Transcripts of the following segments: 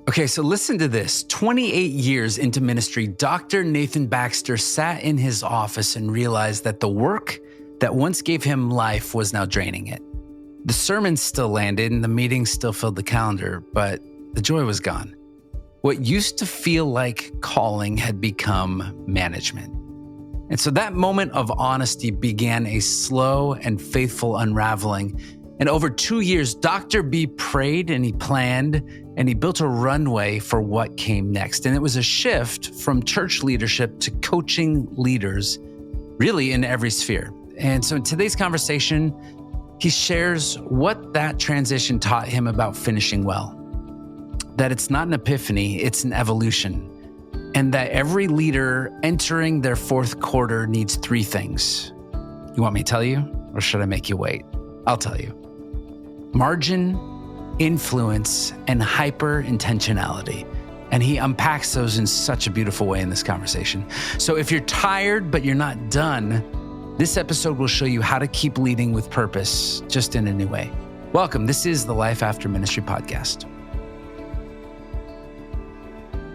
Okay, so listen to this. 28 years into ministry, Dr. Nathan Baxter sat in his office and realized that the work that once gave him life was now draining it. The sermons still landed and the meetings still filled the calendar, but the joy was gone. What used to feel like calling had become management. And so that moment of honesty began a slow and faithful unraveling. And over 2 years, Dr. B prayed and he planned and he built a runway for what came next. And it was a shift from church leadership to coaching leaders, really in every sphere. And so in today's conversation, he shares what that transition taught him about finishing well. That it's not an epiphany, it's an evolution. And that every leader entering their fourth quarter needs 3 things. You want me to tell you, or should I make you wait? I'll tell you. Margin, influence, and hyper-intentionality. And he unpacks those in such a beautiful way in this conversation. So if you're tired, but you're not done, this episode will show you how to keep leading with purpose, just in a new way. Welcome. This is the Life After Ministry podcast.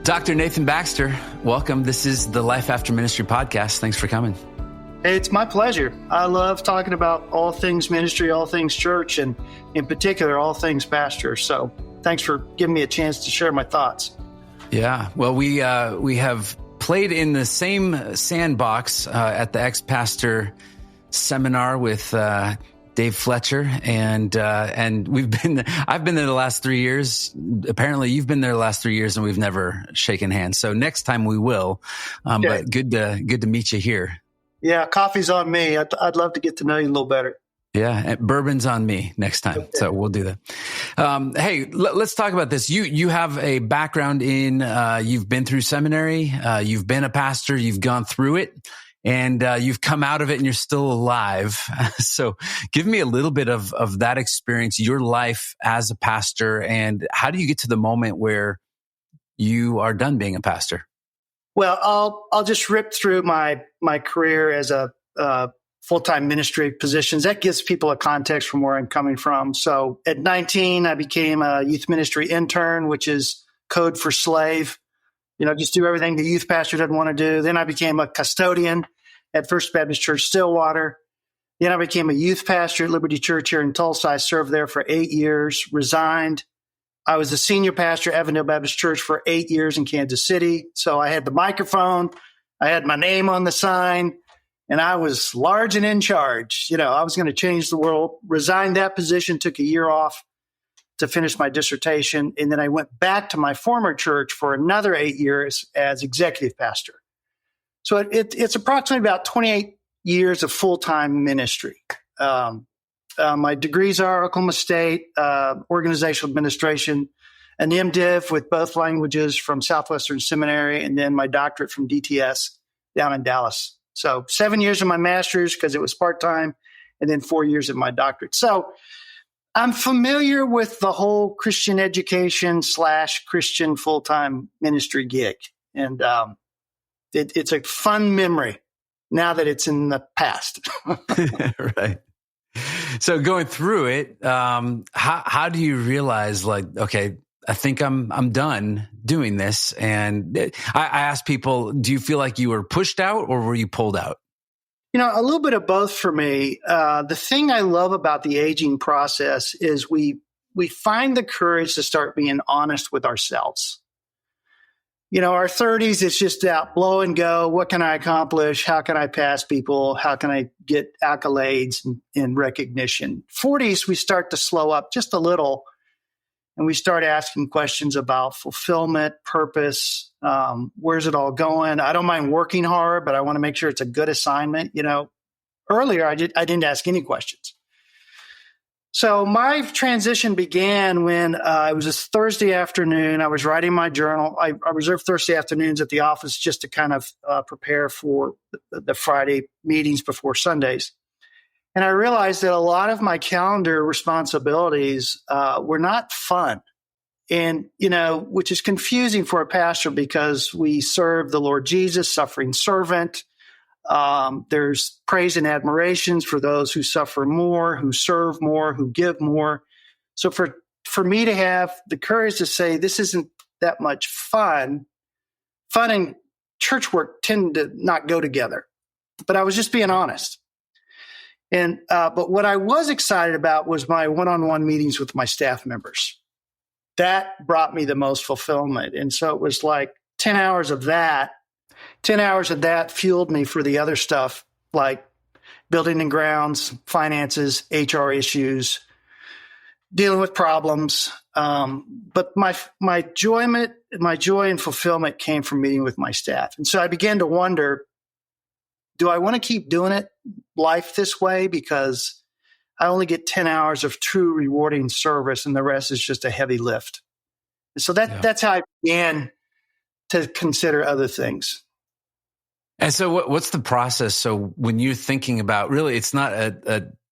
Dr. Nathan Baxter, welcome. This is the Life After Ministry podcast. Thanks for coming. Hey, it's my pleasure. I love talking about all things ministry, all things church, and in particular, all things pastor. So thanks for giving me a chance to share my thoughts. Yeah, well, we have played in the same sandbox at the ex-pastor seminar with Dave Fletcher, and I've been there the last 3 years. Apparently, you've been there the last 3 years, and we've never shaken hands. So next time we will. Okay. But good to meet you here. Yeah, coffee's on me. I'd love to get to know you a little better. Yeah, and bourbon's on me next time. Okay. So we'll do that. Hey, let's talk about this. You have a background in, you've been through seminary, you've been a pastor, you've gone through it, and you've come out of it and you're still alive. So give me a little bit of that experience, your life as a pastor, and how do you get to the moment where you are done being a pastor? Well, I'll just rip through my career as a full-time ministry positions. That gives people a context from where I'm coming from. So at 19, I became a youth ministry intern, which is code for slave. Just do everything the youth pastor doesn't want to do. Then I became a custodian at First Baptist Church Stillwater. Then I became a youth pastor at Liberty Church here in Tulsa. I served there for 8 years, resigned. I was the senior pastor at Avondale Baptist Church for 8 years in Kansas City. So I had the microphone, I had my name on the sign, and I was large and in charge. I was going to change the world. Resigned that position, took a year off to finish my dissertation, and then I went back to my former church for another 8 years as executive pastor. So it's approximately about 28 years of full-time ministry. My degrees are Oklahoma State, Organizational Administration, an MDiv with both languages from Southwestern Seminary, and then my doctorate from DTS down in Dallas. So 7 years of my master's because it was part-time, and then 4 years of my doctorate. So I'm familiar with the whole Christian education / Christian full-time ministry gig. And it's a fun memory now that it's in the past. Right. So going through it, how do you realize, like, okay, I think I'm done doing this? And I ask people, do you feel like you were pushed out or were you pulled out? A little bit of both for me. The thing I love about the aging process is we find the courage to start being honest with ourselves. Our 30s, it's just out, blow and go. What can I accomplish? How can I pass people? How can I get accolades and recognition? 40s, we start to slow up just a little, and we start asking questions about fulfillment, purpose, where's it all going? I don't mind working hard, but I want to make sure it's a good assignment. Earlier, I didn't ask any questions. So my transition began when it was a Thursday afternoon. I was writing my journal. I reserve Thursday afternoons at the office just to kind of prepare for the Friday meetings before Sundays. And I realized that a lot of my calendar responsibilities were not fun. And, which is confusing for a pastor because we serve the Lord Jesus, suffering servant. There's praise and admirations for those who suffer more, who serve more, who give more. So for me to have the courage to say, this isn't that much fun. Fun and church work tend to not go together. But I was just being honest. And but what I was excited about was my one-on-one meetings with my staff members. That brought me the most fulfillment. And so it was like 10 hours of that. 10 hours of that fueled me for the other stuff like building and grounds, finances, HR issues, dealing with problems. But my joy and fulfillment came from meeting with my staff. And so I began to wonder, do I want to keep doing life this way? Because I only get 10 hours of true rewarding service and the rest is just a heavy lift. So that's how I began to consider other things. And so what's the process? So when you're thinking about, really, it's not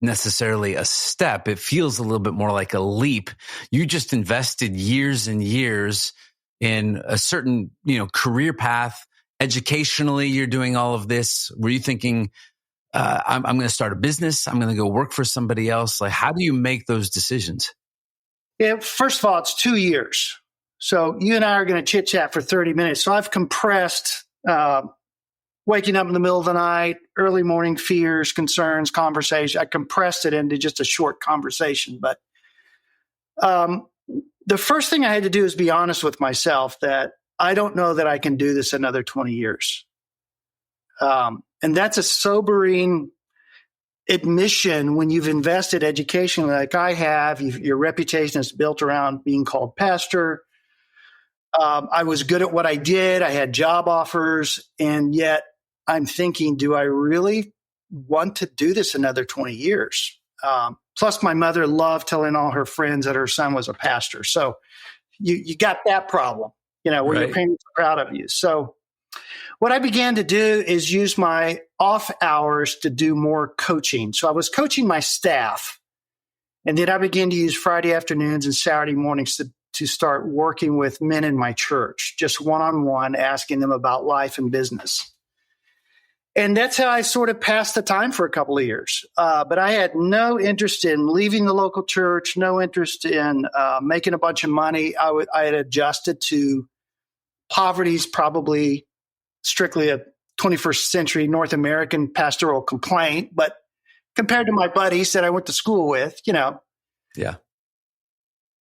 necessarily a step. It feels a little bit more like a leap. You just invested years and years in a certain, career path. Educationally, you're doing all of this. Were you thinking, I'm going to start a business. I'm going to go work for somebody else. Like, how do you make those decisions? Yeah, first of all, it's 2 years. So you and I are going to chit chat for 30 minutes. So I've compressed waking up in the middle of the night, early morning fears, concerns, conversation. I compressed it into just a short conversation. But the first thing I had to do is be honest with myself that I don't know that I can do this another 20 years. And that's a sobering admission when you've invested educationally like I have. Your reputation is built around being called pastor. I was good at what I did. I had job offers. And yet I'm thinking, do I really want to do this another 20 years? Plus, my mother loved telling all her friends that her son was a pastor. So you got that problem, where right. Your parents are proud of you. So what I began to do is use my off hours to do more coaching. So I was coaching my staff. And then I began to use Friday afternoons and Saturday mornings to start working with men in my church, just one-on-one, asking them about life and business. And that's how I sort of passed the time for a couple of years. But I had no interest in leaving the local church, no interest in making a bunch of money. I had adjusted to poverty's probably strictly a 21st century North American pastoral complaint. But compared to my buddies that I went to school with, Yeah.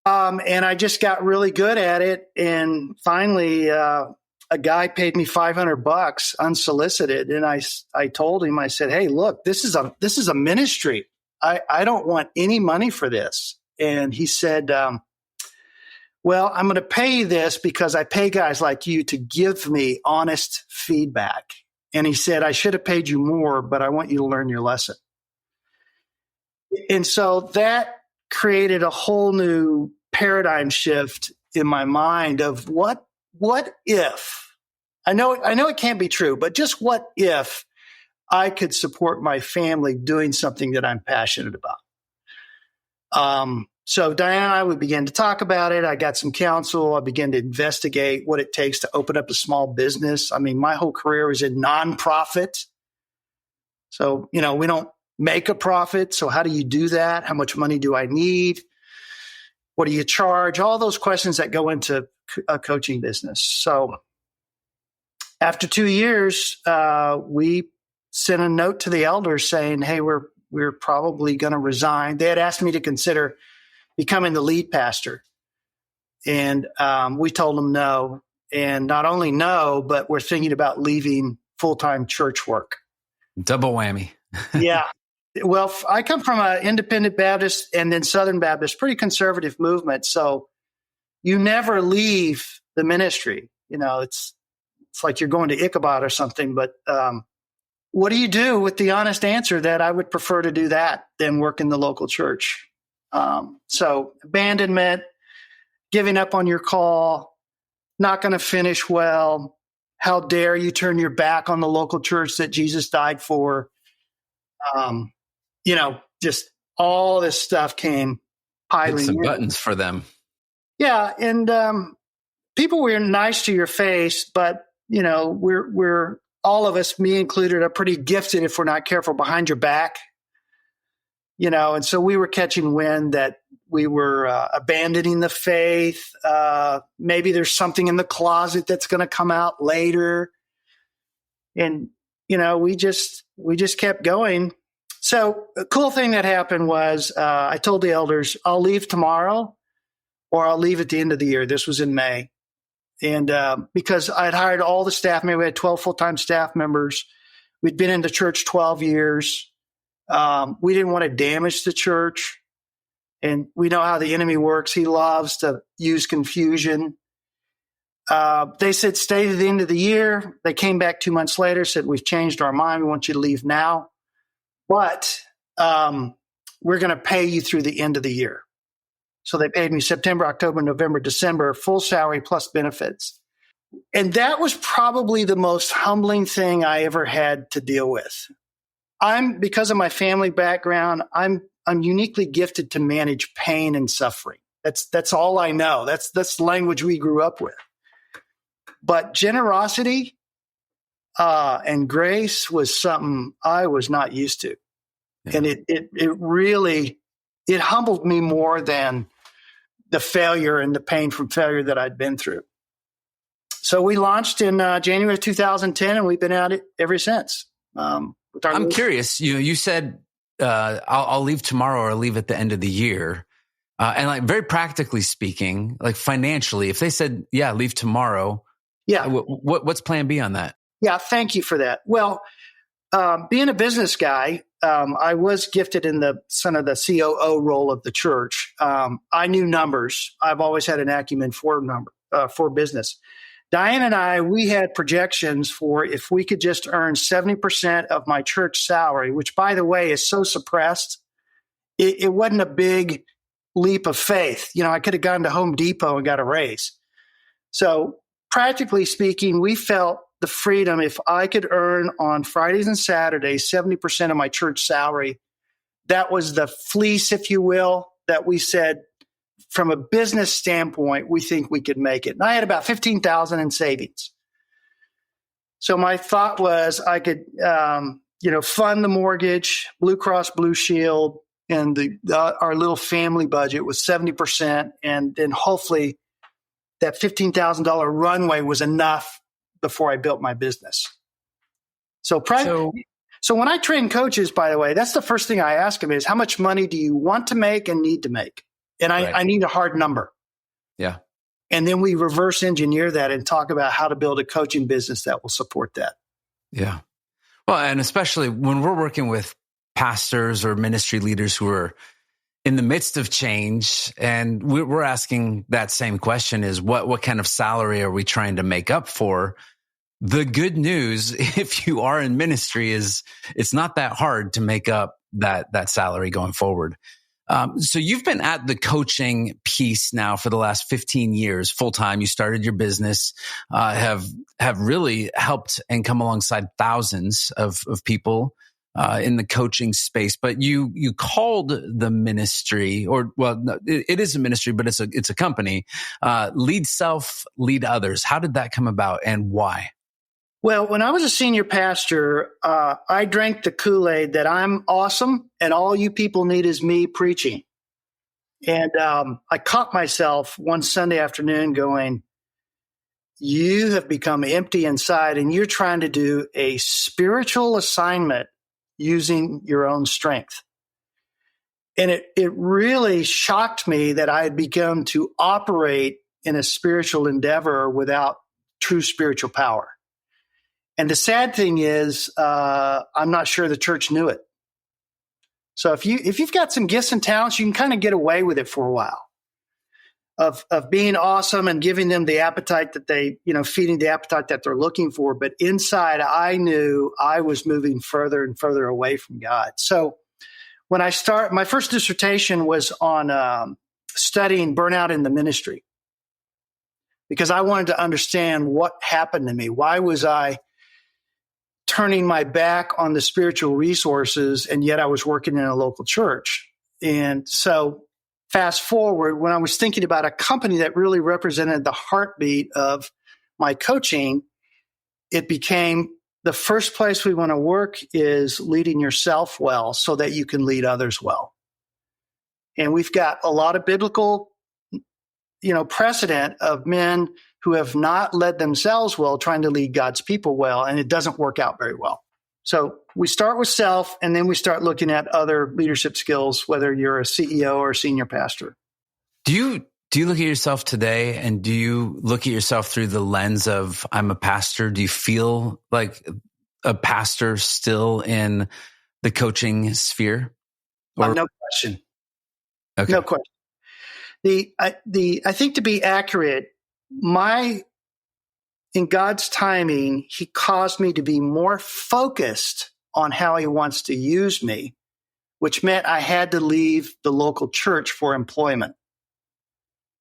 And I just got really good at it. And finally, a guy paid me $500 unsolicited. And I told him, I said, hey, look, this is a ministry. I don't want any money for this. And he said, well, I'm going to pay you this because I pay guys like you to give me honest feedback. And he said, I should have paid you more, but I want you to learn your lesson. And so that created a whole new paradigm shift in my mind of what if, I know it can't be true, but just what if I could support my family doing something that I'm passionate about? So Diane and I would begin to talk about it. I got some counsel. I began to investigate what it takes to open up a small business. I mean, my whole career was in nonprofit. So, we don't make a profit. So how do you do that? How much money do I need? What do you charge? All those questions that go into a coaching business. So after 2 years, we sent a note to the elders saying, hey, we're probably going to resign. They had asked me to consider becoming the lead pastor. And we told them no. And not only no, but we're thinking about leaving full-time church work. Double whammy. Yeah. Well, I come from an independent Baptist and then Southern Baptist, pretty conservative movement. So you never leave the ministry. It's like you're going to Ichabod or something. But what do you do with the honest answer that I would prefer to do that than work in the local church? So abandonment, giving up on your call, not going to finish well. How dare you turn your back on the local church that Jesus died for? Just all this stuff came piling Hit some in. buttons for them. Yeah. And people were nice to your face, but, we're all of us, me included, are pretty gifted if we're not careful behind your back. And so we were catching wind that we were abandoning the faith. Maybe there's something in the closet that's going to come out later. And, we just kept going. So a cool thing that happened was I told the elders, I'll leave tomorrow or I'll leave at the end of the year. This was in May. And because I'd hired all the staff, maybe we had 12 full-time staff members. We'd been in the church 12 years. We didn't want to damage the church. And we know how the enemy works. He loves to use confusion. They said, stay to the end of the year. They came back 2 months later, said, we've changed our mind. We want you to leave now. But we're going to pay you through the end of the year. So they paid me September, October, November, December, full salary plus benefits. And that was probably the most humbling thing I ever had to deal with. Because of my family background, I'm uniquely gifted to manage pain and suffering. That's all I know. That's the language we grew up with. But generosity and grace was something I was not used to. Yeah. And it really humbled me more than the failure and the pain from failure that I'd been through. So we launched in January of 2010, and we've been at it ever since. I'm curious. You said I'll leave tomorrow or leave at the end of the year, and like very practically speaking, like financially, if they said, "Yeah, leave tomorrow," yeah, what's Plan B on that? Yeah, thank you for that. Well, being a business guy, I was gifted in the COO role of the church. I knew numbers. I've always had an acumen for business. Diane and we had projections for if we could just earn 70% of my church salary, which, by the way, is so suppressed. It wasn't a big leap of faith. I could have gone to Home Depot and got a raise. So practically speaking, we felt the freedom. If I could earn on Fridays and Saturdays 70% of my church salary, that was the fleece, if you will, that we said, from a business standpoint, we think we could make it. And I had about $15,000 in savings. So my thought was I could, fund the mortgage, Blue Cross Blue Shield, and our little family budget was 70%. And then hopefully that $15,000 runway was enough before I built my business. So when I train coaches, by the way, that's the first thing I ask them is, how much money do you want to make and need to make? And I need a hard number. Yeah. And then we reverse engineer that and talk about how to build a coaching business that will support that. Yeah. Well, and especially when we're working with pastors or ministry leaders who are in the midst of change, and we're asking that same question is what kind of salary are we trying to make up for? The good news, if you are in ministry, is it's not that hard to make up that salary going forward. So you've been at the coaching piece now for the last 15 years, full time. You started your business, have really helped and come alongside thousands of people in the coaching space. But you called the ministry, it is a ministry, but it's a company. Lead self, lead others. How did that come about, and why? Well, when I was a senior pastor, I drank the Kool-Aid that I'm awesome and all you people need is me preaching. And I caught myself one Sunday afternoon going, you have become empty inside and you're trying to do a spiritual assignment using your own strength. And it really shocked me that I had begun to operate in a spiritual endeavor without true spiritual power. And the sad thing is, I'm not sure the church knew it. So if you've got some gifts and talents, you can kind of get away with it for a while of being awesome and giving them the appetite that they, feeding the appetite that they're looking for. But inside, I knew I was moving further and further away from God. So when my first dissertation was on studying burnout in the ministry, because I wanted to understand what happened to me. Why was I turning my back on the spiritual resources, and yet I was working in a local church? And so fast forward, when I was thinking about a company that really represented the heartbeat of my coaching, it became the first place we want to work is leading yourself well so that you can lead others well. And we've got a lot of biblical, precedent of men who have not led themselves well, trying to lead God's people well, and it doesn't work out very well. So we start with self, and then we start looking at other leadership skills, whether you're a CEO or a senior pastor. Do you look at yourself today, and do you look at yourself through the lens of I'm a pastor? Do you feel like a pastor still in the coaching sphere? No question. Okay. No question. I think, to be accurate, in God's timing, he caused me to be more focused on how he wants to use me, which meant I had to leave the local church for employment.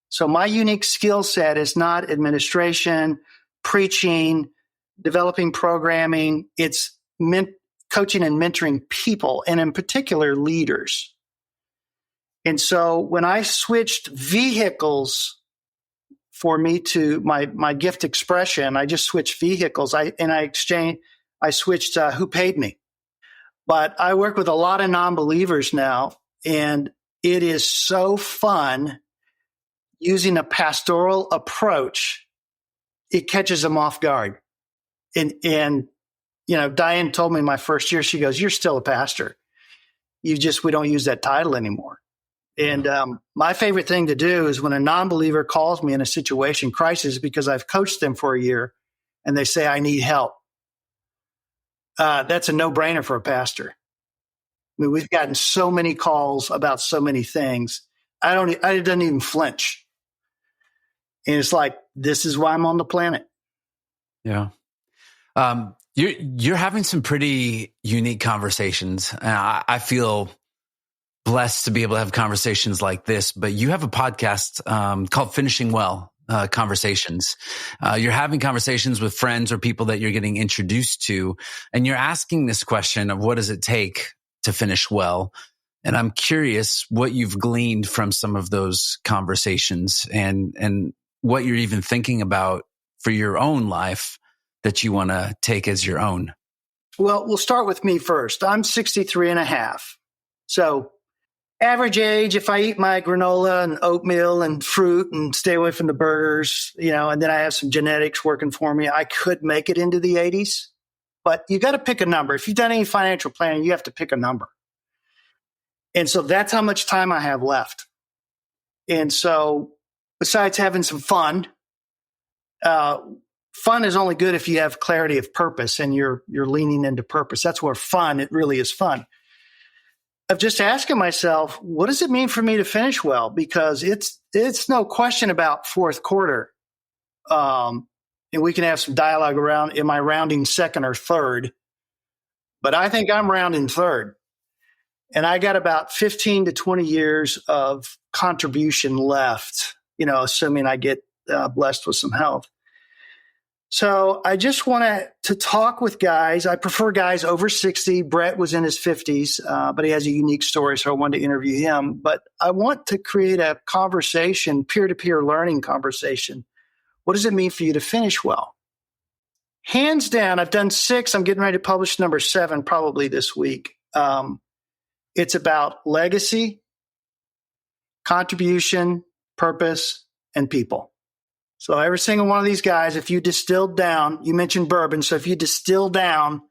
So my unique skill set is not administration, preaching, developing programming. It's coaching and mentoring people, and in particular, leaders. And so when I switched vehicles for me to my gift expression, I just switched vehicles. I switched who paid me. But I work with a lot of non-believers now, and it is so fun using a pastoral approach. It catches them off guard. And Diane told me my first year, she goes, "You're still a pastor. We don't use that title anymore." And my favorite thing to do is when a non-believer calls me in a situation crisis because I've coached them for a year and they say, "I need help." That's a no-brainer for a pastor. I mean, we've gotten so many calls about so many things. I don't even flinch. And it's like, this is why I'm on the planet. Yeah. You're having some pretty unique conversations. I feel blessed to be able to have conversations like this, but you have a podcast called Finishing Well Conversations. You're having conversations with friends or people that you're getting introduced to, and you're asking this question of what does it take to finish well? And I'm curious what you've gleaned from some of those conversations and what you're even thinking about for your own life that you want to take as your own. Well, we'll start with me first. I'm 63 and a half. So average age, if I eat my granola and oatmeal and fruit and stay away from the burgers, and then I have some genetics working for me, I could make it into the 80s. But you got to pick a number. If you've done any financial planning, you have to pick a number. And so that's how much time I have left. And so besides having some fun, fun is only good if you have clarity of purpose and you're leaning into purpose. That's where it really is fun. Of just asking myself, what does it mean for me to finish well? Because it's no question about fourth quarter. And we can have some dialogue around, am I rounding second or third? But I think I'm rounding third. And I got about 15 to 20 years of contribution left, assuming I get blessed with some health. So I just want to talk with guys. I prefer guys over 60. Brett was in his 50s, but he has a unique story, so I wanted to interview him. But I want to create a conversation, peer-to-peer learning conversation. What does it mean for you to finish well? Hands down, I've done 6. I'm getting ready to publish number 7 probably this week. It's about legacy, contribution, purpose, and people. So every single one of these guys, if you distilled down, you mentioned bourbon. So if you distill down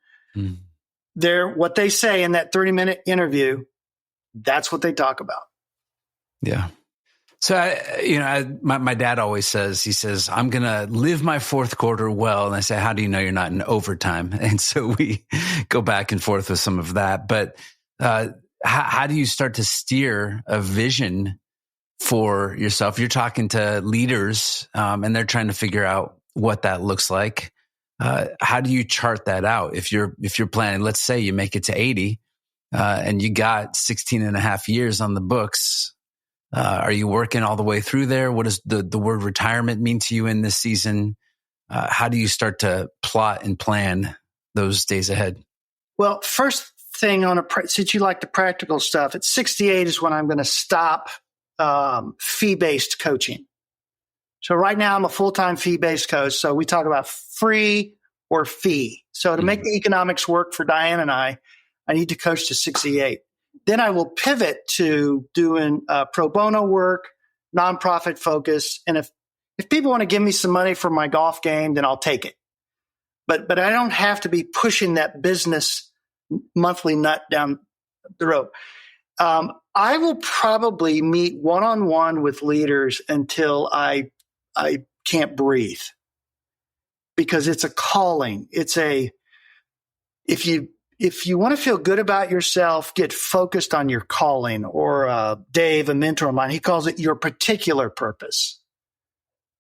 what they say in that 30-minute interview, that's what they talk about. Yeah. So, my dad always says, I'm going to live my fourth quarter well. And I say, how do you know you're not in overtime? And so we go back and forth with some of that. But how do you start to steer a vision for yourself? You're talking to leaders and they're trying to figure out what that looks like. How do you chart that out? If you're planning, let's say you make it to 80 and you got 16 and a half years on the books. Are you working all the way through there? What does the word retirement mean to you in this season? How do you start to plot and plan those days ahead? Well, first thing since you like the practical stuff, at 68 is when I'm going to stop fee-based coaching. So right now I'm a full-time fee-based coach. So we talk about free or fee. So to make the economics work for Diane and I need to coach to 68. Then I will pivot to doing pro bono work, nonprofit focus. And if people want to give me some money for my golf game, then I'll take it. But I don't have to be pushing that business monthly nut down the road. I will probably meet one-on-one with leaders until I can't breathe, because it's a calling. If you want to feel good about yourself, get focused on your calling. Or Dave, a mentor of mine, he calls it your particular purpose.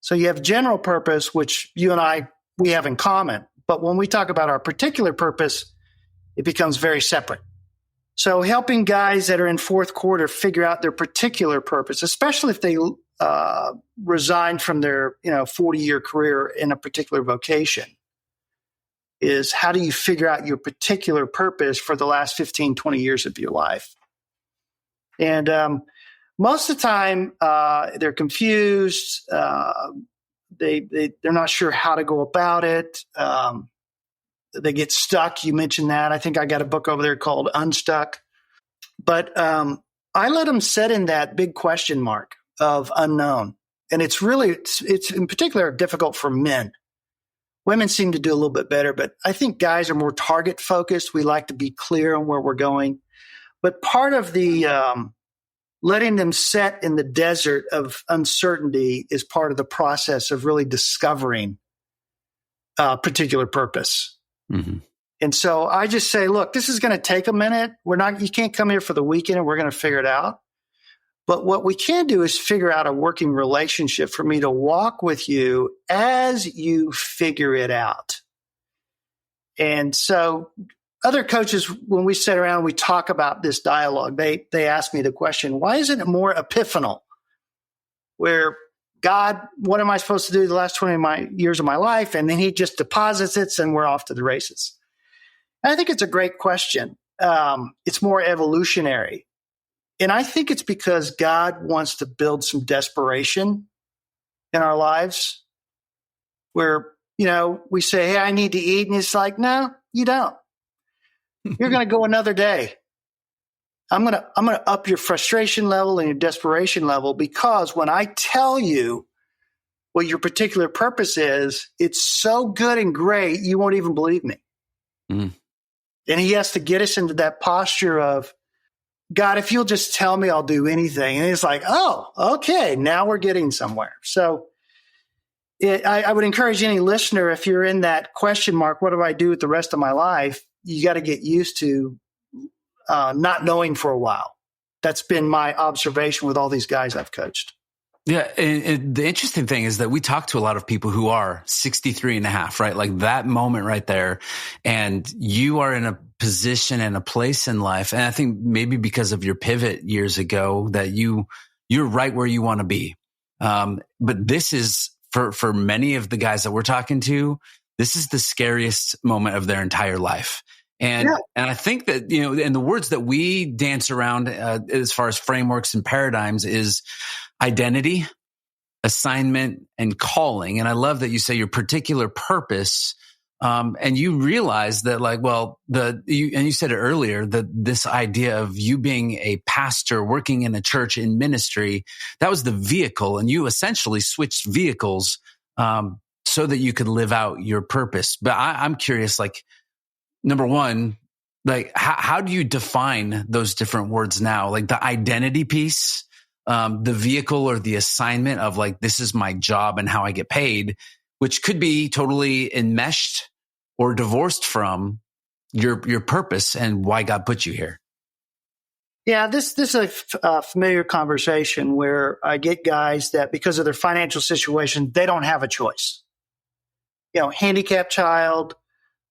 So you have general purpose, which you and we have in common. But when we talk about our particular purpose, it becomes very separate. So helping guys that are in fourth quarter figure out their particular purpose, especially if they resign from their 40-year career in a particular vocation, is how do you figure out your particular purpose for the last 15, 20 years of your life? And most of the time, they're confused. They're not sure how to go about it. They get stuck. You mentioned that. I think I got a book over there called Unstuck. But I let them sit in that big question mark of unknown. And it's in particular difficult for men. Women seem to do a little bit better, but I think guys are more target focused. We like to be clear on where we're going. But part of the letting them set in the desert of uncertainty is part of the process of really discovering a particular purpose. Mm-hmm. And so I just say, look, this is going to take a minute. You can't come here for the weekend and we're going to figure it out. But what we can do is figure out a working relationship for me to walk with you as you figure it out. And so other coaches, when we sit around, we talk about this dialogue, they ask me the question, why isn't it more epiphanal? Where God, what am I supposed to do the last 20 years of my life? And then he just deposits it and we're off to the races. And I think it's a great question. It's more evolutionary. And I think it's because God wants to build some desperation in our lives where, we say, hey, I need to eat. And it's like, no, you don't. You're going to go another day. I'm going to up your frustration level and your desperation level, because when I tell you what your particular purpose is, it's so good and great, you won't even believe me. Mm. And he has to get us into that posture of, God, if you'll just tell me, I'll do anything. And it's like, oh, okay, now we're getting somewhere. So I would encourage any listener, if you're in that question mark, what do I do with the rest of my life? You got to get used to not knowing for a while. That's been my observation with all these guys I've coached. Yeah. And the interesting thing is that we talk to a lot of people who are 63 and a half, right? Like that moment right there. And you are in a position and a place in life. And I think maybe because of your pivot years ago that you're right where you want to be. But this is for many of the guys that we're talking to, this is the scariest moment of their entire life. And I think that, and the words that we dance around as far as frameworks and paradigms is identity, assignment, and calling. And I love that you say your particular purpose. And you realize that you said it earlier, that this idea of you being a pastor working in a church in ministry, that was the vehicle. And you essentially switched vehicles so that you could live out your purpose. But I'm curious, number one, how do you define those different words now? Like the identity piece, the vehicle or the assignment of this is my job and how I get paid, which could be totally enmeshed or divorced from your purpose and why God put you here. Yeah, this is a familiar conversation where I get guys that because of their financial situation, they don't have a choice. Handicapped child,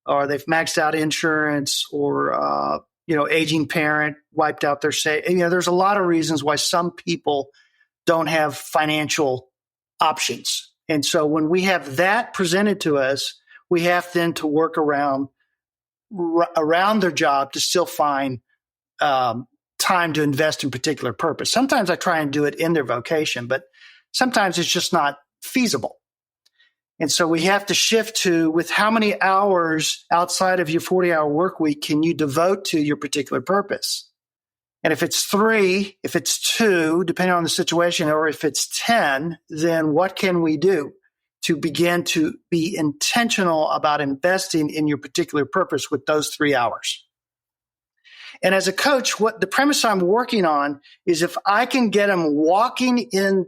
or they've maxed out insurance, or aging parent wiped out their there's a lot of reasons why some people don't have financial options. And so when we have that presented to us, we have then to work around their job to still find time to invest in particular purpose. Sometimes I try and do it in their vocation, but sometimes it's just not feasible. And so we have to shift to with how many hours outside of your 40-hour work week can you devote to your particular purpose? And if it's 3, if it's 2, depending on the situation, or if it's 10, then what can we do to begin to be intentional about investing in your particular purpose with those 3 hours? And as a coach, what the premise I'm working on is if I can get them walking in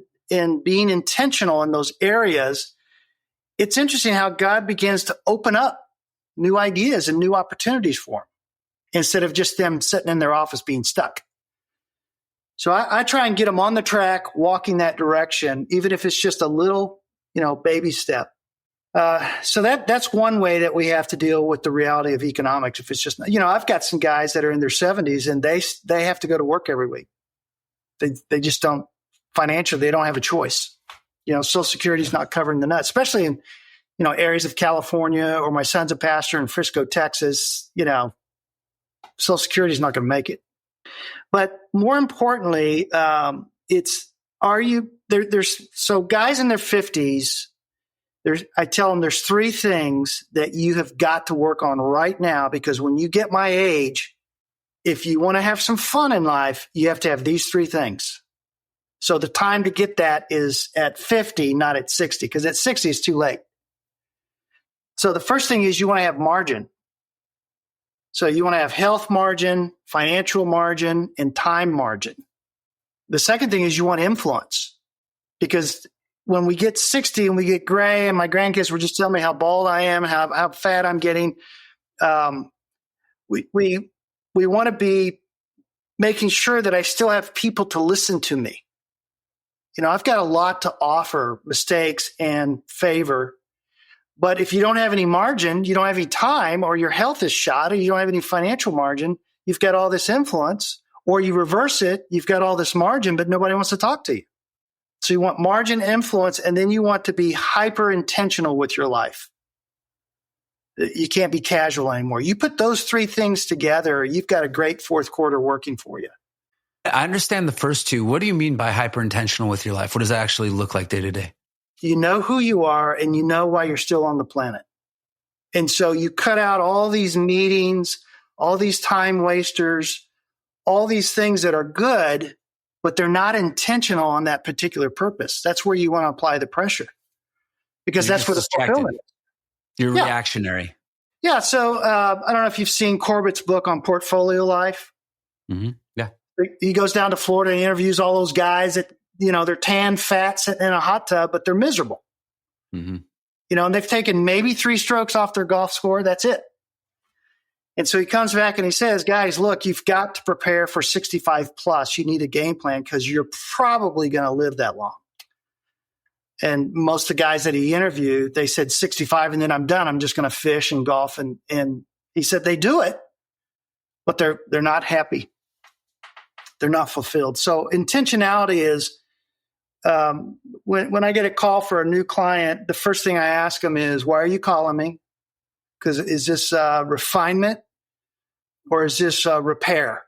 being intentional in those areas, it's interesting how God begins to open up new ideas and new opportunities for them instead of just them sitting in their office being stuck. So I try and get them on the track, walking that direction, even if it's just a little, baby step. So that's one way that we have to deal with the reality of economics. If it's just, I've got some guys that are in their 70s and they have to go to work every week. They just don't financially, they don't have a choice. Social Security is not covering the nuts, especially in, areas of California, or my son's a pastor in Frisco, Texas. Social Security is not going to make it. But more importantly, so guys in their 50s, I tell them there's 3 things that you have got to work on right now, because when you get my age, if you want to have some fun in life, you have to have these 3 things. So the time to get that is at 50, not at 60, because at 60 is too late. So the first thing is you want to have margin. So you want to have health margin, financial margin, and time margin. The second thing is you want influence, because when we get 60 and we get gray, and my grandkids were just telling me how bald I am and how fat I'm getting, we want to be making sure that I still have people to listen to me. I've got a lot to offer, mistakes and favor. But if you don't have any margin, you don't have any time, or your health is shot, or you don't have any financial margin, you've got all this influence. Or you reverse it, you've got all this margin, but nobody wants to talk to you. So you want margin, influence, and then you want to be hyper intentional with your life. You can't be casual anymore. You put those 3 things together, you've got a great fourth quarter working for you. I understand the first 2. What do you mean by hyper intentional with your life? What does that actually look like day to day? You know who you are, and you know why you're still on the planet. And so you cut out all these meetings, all these time wasters, all these things that are good, but they're not intentional on that particular purpose. That's where you want to apply the pressure, because that's where the fulfillment is. You're reactionary. Yeah. So I don't know if you've seen Corbett's book on portfolio life. Mm-hmm. Yeah. He goes down to Florida and interviews all those guys that, they're tan, fat, sitting in a hot tub, but they're miserable. Mm-hmm. And they've taken maybe 3 strokes off their golf score. That's it. And so he comes back and he says, guys, look, you've got to prepare for 65 plus. You need a game plan, because you're probably going to live that long. And most of the guys that he interviewed, they said 65 and then I'm done. I'm just going to fish and golf. And he said they do it, but they're not happy. They're not fulfilled. So intentionality is, when I get a call for a new client, the first thing I ask them is, why are you calling me? Because is this refinement, or is this repair?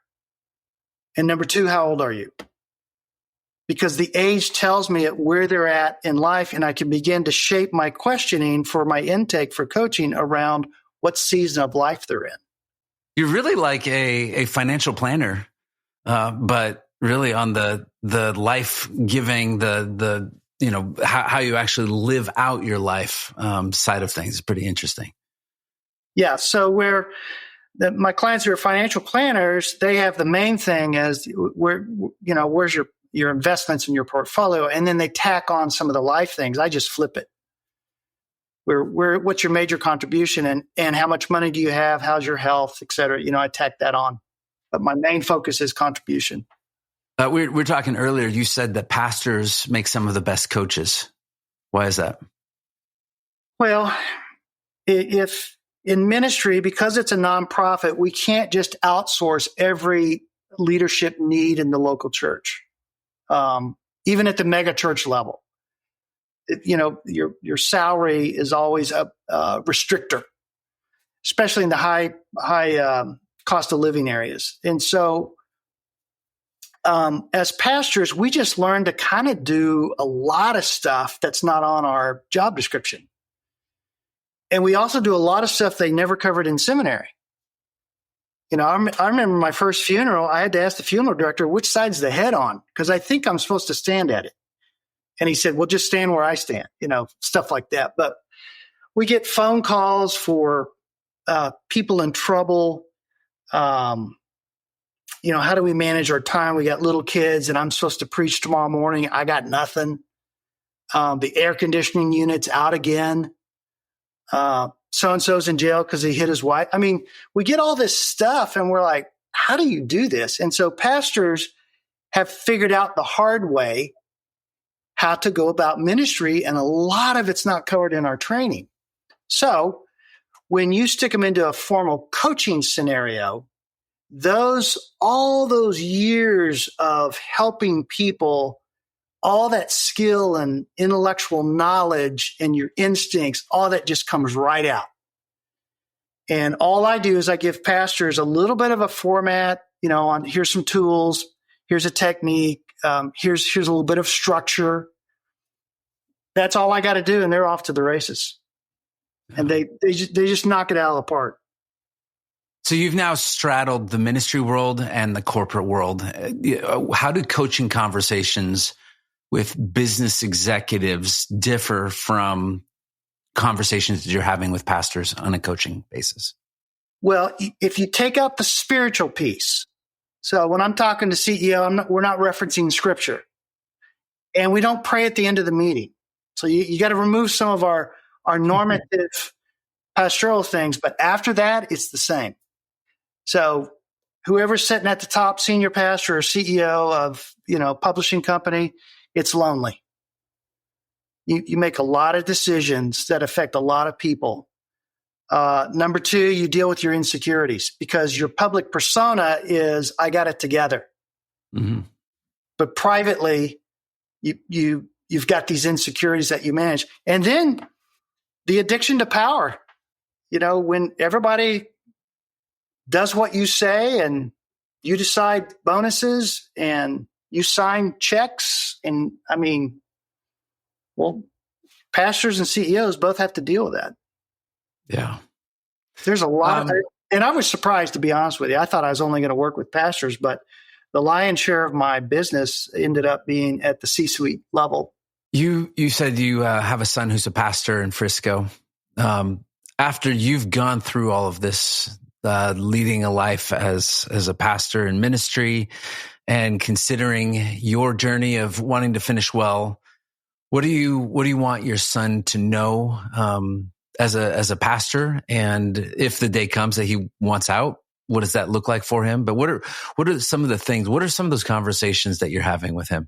And number 2, how old are you? Because the age tells me where they're at in life, and I can begin to shape my questioning for my intake for coaching around what season of life they're in. You're really like a financial planner, but really on the life giving, the how you actually live out your life side of things is pretty interesting. Yeah. So my clients who are financial planners, they have the main thing as where's your investments in your portfolio, and then they tack on some of the life things. I just flip it. What's your major contribution, and how much money do you have? How's your health, et cetera? I tack that on, but my main focus is contribution. We were talking earlier. You said that pastors make some of the best coaches. Why is that? Well, if in ministry, because it's a nonprofit, we can't just outsource every leadership need in the local church. Even at the mega church level, your salary is always a restrictor, especially in the high cost of living areas. And so, as pastors, we just learn to kind of do a lot of stuff that's not on our job description. And we also do a lot of stuff they never covered in seminary. I remember my first funeral, I had to ask the funeral director, which side's the head on? Because I think I'm supposed to stand at it. And he said, well, just stand where I stand, stuff like that. But we get phone calls for people in trouble. How do we manage our time? We got little kids and I'm supposed to preach tomorrow morning. I got nothing. The air conditioning unit's out again. So-and-so's in jail because he hit his wife. I mean, we get all this stuff and we're like, how do you do this? And so pastors have figured out the hard way how to go about ministry. And a lot of it's not covered in our training. So when you stick them into a formal coaching scenario, all those years of helping people, all that skill and intellectual knowledge and your instincts, all that just comes right out. And all I do is I give pastors a little bit of a format, on here's some tools, here's a technique, here's a little bit of structure. That's all I got to do, and they're off to the races. And they just knock it out of the park. So you've now straddled the ministry world and the corporate world. How do coaching conversations with business executives differ from conversations that you're having with pastors on a coaching basis? Well, if you take out the spiritual piece, so when I'm talking to CEO, we're not referencing scripture. And we don't pray at the end of the meeting. So you got to remove some of our normative pastoral things. But after that, it's the same. So whoever's sitting at the top, senior pastor or CEO of, publishing company, it's lonely. You make a lot of decisions that affect a lot of people. Number two, you deal with your insecurities because your public persona is, I got it together. Mm-hmm. But privately, you've got these insecurities that you manage. And then the addiction to power, when everybody does what you say and you decide bonuses and you sign checks. And pastors and CEOs both have to deal with that. Yeah. There's a lot and I was surprised, to be honest with you. I thought I was only going to work with pastors, but the lion's share of my business ended up being at the C-suite level. You said you have a son who's a pastor in Frisco. After you've gone through all of this, leading a life as a pastor in ministry and considering your journey of wanting to finish well, what do you want your son to know as a pastor? And if the day comes that he wants out, what does that look like for him? But what are some of the things? What are some of those conversations that you're having with him?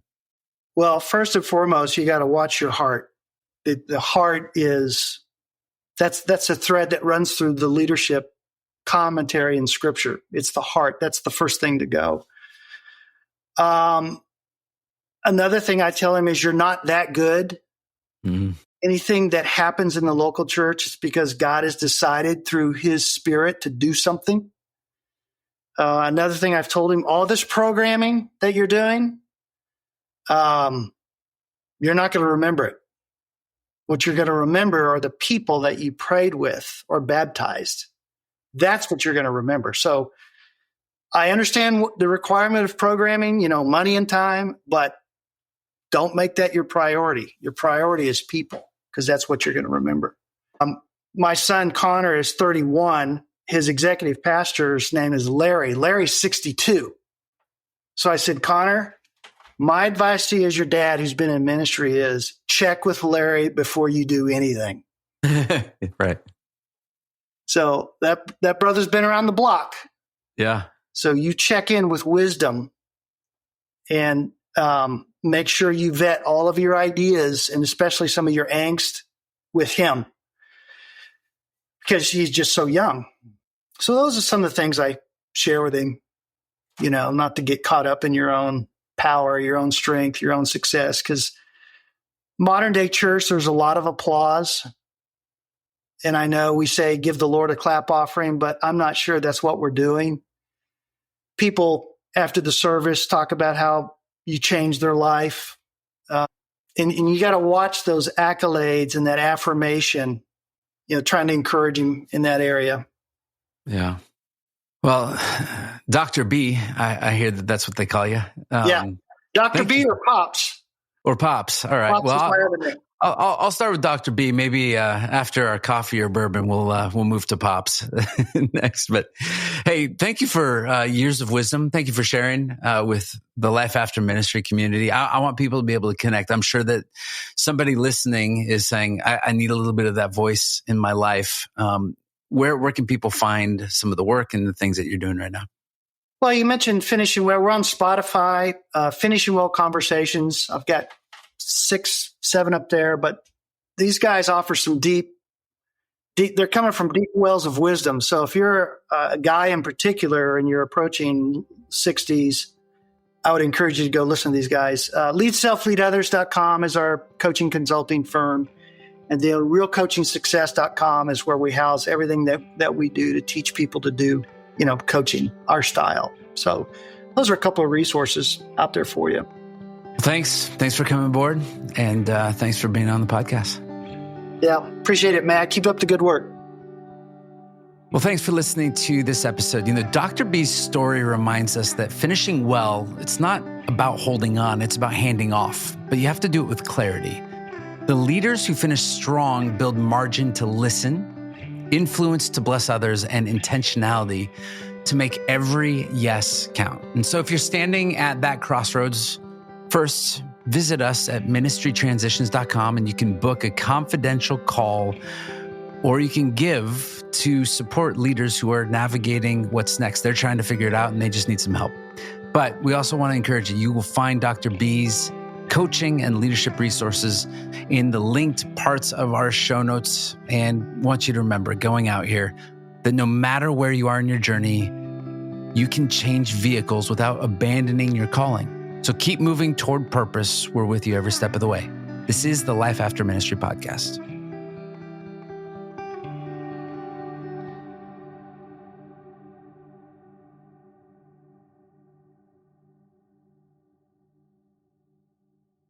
Well, first and foremost, you got to watch your heart. The heart is that's a thread that runs through the leadership commentary in Scripture. It's the heart. That's the first thing to go. Another thing I tell him is you're not that good. Mm-hmm. Anything that happens in the local church is because God has decided through His Spirit to do something. Another thing I've told him, all this programming that you're doing, you're not going to remember it. What you're going to remember are the people that you prayed with or baptized. That's what you're going to remember. So I understand the requirement of programming, money and time, but don't make that your priority. Your priority is people, because that's what you're going to remember. My son, Connor, is 31. His executive pastor's name is Larry. Larry's 62. So I said, Connor, my advice to you as your dad who's been in ministry is check with Larry before you do anything. Right. So that brother's been around the block. Yeah. So you check in with wisdom and make sure you vet all of your ideas and especially some of your angst with him because he's just so young. So those are some of the things I share with him, not to get caught up in your own power, your own strength, your own success. Because modern day church, there's a lot of applause. And I know we say, give the Lord a clap offering, but I'm not sure that's what we're doing. People after the service talk about how you changed their life. And you got to watch those accolades and that affirmation trying to encourage him in that area. Yeah. Well, Dr. B, I hear that's what they call you. Yeah. Dr. B or Pops? Or Pops. All right. Pops is my other name. I'll start with Dr. B. Maybe after our coffee or bourbon, we'll move to Pops next. But hey, thank you for years of wisdom. Thank you for sharing with the Life After Ministry community. I want people to be able to connect. I'm sure that somebody listening is saying, I need a little bit of that voice in my life. Where can people find some of the work and the things that you're doing right now? Well, you mentioned Finishing Well. We're on Spotify, Finishing Well Conversations. I've got 6, 7 up there, but these guys offer some deep, they're coming from deep wells of wisdom. So if you're a guy in particular and you're approaching 60s, I would encourage you to go listen to these guys. LeadSelfLeadOthers.com is our coaching consulting firm. And then realcoachingsuccess.com is where we house everything that we do to teach people to do, coaching, our style. So those are a couple of resources out there for you. Thanks for coming aboard, and thanks for being on the podcast. Yeah, appreciate it, Matt. Keep up the good work. Well, thanks for listening to this episode. Dr. B's story reminds us that finishing well, it's not about holding on, it's about handing off, but you have to do it with clarity. The leaders who finish strong build margin to listen, influence to bless others, and intentionality to make every yes count. And so if you're standing at that crossroads, first, visit us at ministrytransitions.com and you can book a confidential call, or you can give to support leaders who are navigating what's next. They're trying to figure it out and they just need some help. But we also want to encourage you. You will find Dr. B's coaching and leadership resources in the linked parts of our show notes, and want you to remember going out here that no matter where you are in your journey, you can change vehicles without abandoning your calling. So keep moving toward purpose. We're with you every step of the way. This is the Life After Ministry podcast.